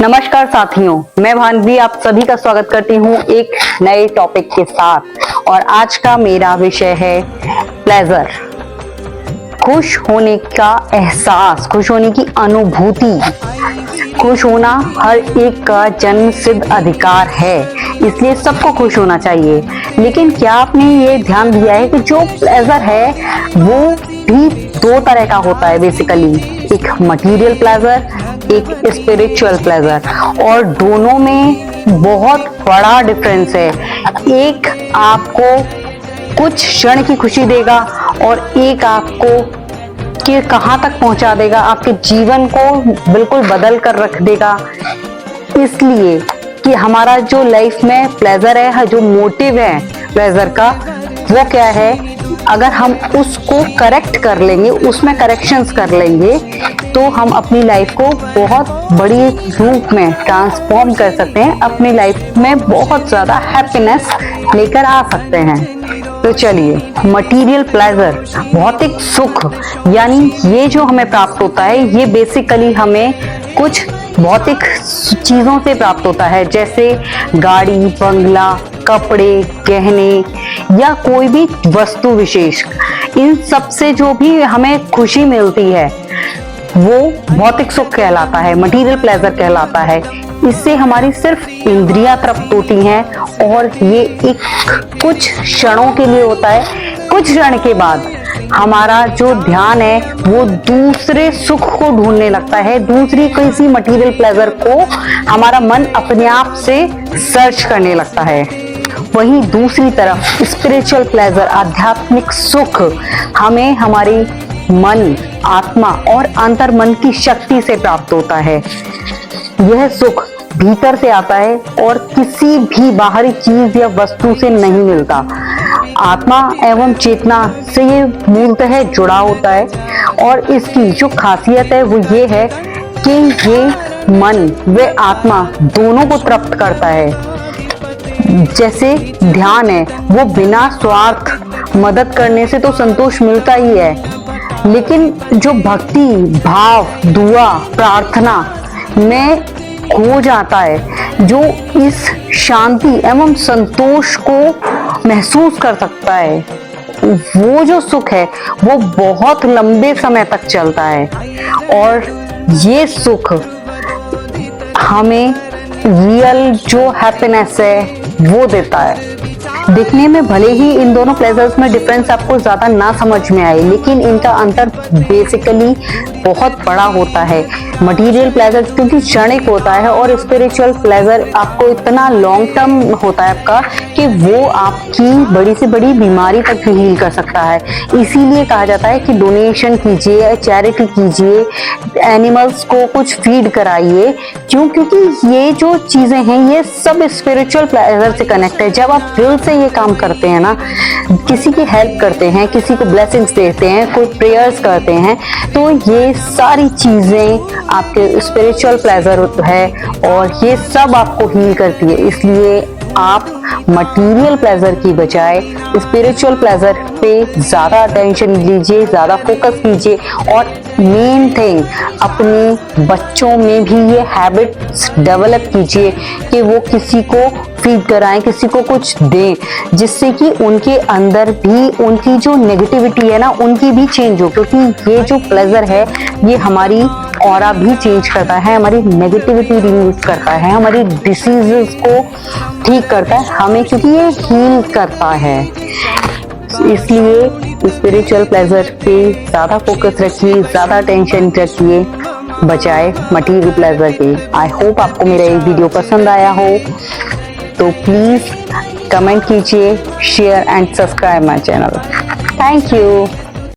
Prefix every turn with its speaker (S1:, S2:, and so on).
S1: नमस्कार साथियों, मैं भानवी आप सभी का स्वागत करती हूँ एक नए टॉपिक के साथ। और आज का मेरा विषय है प्लेजर। खुश होने का एहसास, खुश होने की अनुभूति। खुश होना हर एक का जन्म सिद्ध अधिकार है, इसलिए सबको खुश होना चाहिए। लेकिन क्या आपने ये ध्यान दिया है कि जो प्लेजर है वो भी दो तरह का होता है बेसिकली, एक मटेरियल प्लेजर, एक स्पिरिचुअल प्लेजर, और दोनों में बहुत बड़ा डिफरेंस है। एक आपको कुछ क्षण की खुशी देगा और एक आपको कि कहाँ तक पहुंचा देगा, आपके जीवन को बिल्कुल बदल कर रख देगा। इसलिए कि हमारा जो लाइफ में प्लेजर है, जो मोटिव है प्लेजर का, वो क्या है, अगर हम उसको करेक्ट कर लेंगे, उसमें करेक्शंस कर लेंगे, तो हम अपनी लाइफ को बहुत बड़ी रूप में ट्रांसफॉर्म कर सकते हैं, अपनी लाइफ में बहुत ज्यादा हैप्पीनेस लेकर आ सकते हैं। तो चलिए, मटेरियल प्लेजर, भौतिक सुख, यानी ये जो हमें प्राप्त होता है, ये बेसिकली हमें कुछ भौतिक चीजों से प्राप्त होता है, जैसे गाड़ी, बंगला, कपड़े, गहने या कोई भी वस्तु विशेष। इन सब से जो भी हमें खुशी मिलती है वो भौतिक सुख कहलाता है, मटेरियल प्लेजर कहलाता है। इससे हमारी सिर्फ इंद्रियां तृप्त होती हैं और ये एक कुछ क्षणों के लिए होता है। कुछ क्षण के बाद हमारा जो ध्यान है वो दूसरे सुख को ढूंढने लगता है, दूसरी किसी मटेरियल प्लेजर को हमारा मन अपने आप से सर्च करने लगता है। वहीं दूसरी तरफ स्पिरिचुअल प्लेजर, आध्यात्मिक सुख, हमें हमारी मन, आत्मा और अंतर मन की शक्ति से प्राप्त होता है। यह सुख भीतर से आता है और किसी भी बाहरी चीज या वस्तु से नहीं मिलता। आत्मा एवं चेतना से ये मूलतः जुड़ा होता है और इसकी जो खासियत है वो ये है कि ये मन व आत्मा दोनों को तृप्त करता है। जैसे ध्यान है, वो बिना स्वार्थ मदद करने से तो संतोष मिलता ही है, लेकिन जो भक्ति भाव, दुआ, प्रार्थना में खो जाता है, जो इस शांति एवं संतोष को महसूस कर सकता है, वो जो सुख है वो बहुत लंबे समय तक चलता है। और ये सुख हमें रियल जो हैप्पीनेस है वो देता है। दिखने में भले ही इन दोनों प्लेजर्स में डिफरेंस आपको ज्यादा ना समझ में आए, लेकिन इनका अंतर बेसिकली बहुत बड़ा होता है। मटेरियल प्लेजर क्योंकि क्षणिक होता है और स्पिरिचुअल प्लेजर आपको इतना लॉन्ग टर्म होता है आपका कि वो आपकी बड़ी से बड़ी बीमारी तक भी हील कर सकता है। इसीलिए कहा जाता है कि डोनेशन कीजिए, चैरिटी कीजिए, एनिमल्स को कुछ फीड कराइए। क्यों? क्योंकि ये जो चीजें हैं ये सब स्पिरिचुअल प्लेजर से कनेक्ट है। जब आप दिल से ये काम करते हैं ना, किसी की हेल्प करते हैं, किसी को ब्लेसिंग्स देते हैं, कोई प्रेयर्स करते हैं, तो ये सारी चीजें आपके स्पिरिचुअल प्लेजर है और ये सब आपको हील करती है। इसलिए आप मटेरियल प्लेजर की बजाय स्पिरिचुअल प्लेजर पे ज्यादा अटेंशन लीजिए, ज्यादा फोकस कीजिए। और मेन थिंग, अपने बच्चों में भी ये हैबिट्स डेवलप कीजिए कि वो किसी को फीड कराएं, किसी को कुछ दें, जिससे कि उनके अंदर भी उनकी जो नेगेटिविटी है ना, उनकी भी चेंज हो। क्योंकि ये जो प्लेजर है ये हमारी ऑरा भी चेंज करता है, हमारी नेगेटिविटी रिमूव करता है, हमारी डिसीजेस को ठीक करता है हमें, क्योंकि ये हील करता है। इसलिए स्पिरिचुअल प्लेजर पे ज्यादा फोकस रखिए, ज्यादा टेंशन रखिए बजाय मटेरियल प्लेजर के। आई होप आपको मेरा ये वीडियो पसंद आया हो, तो प्लीज कमेंट कीजिए, share and subscribe my channel. Thank you.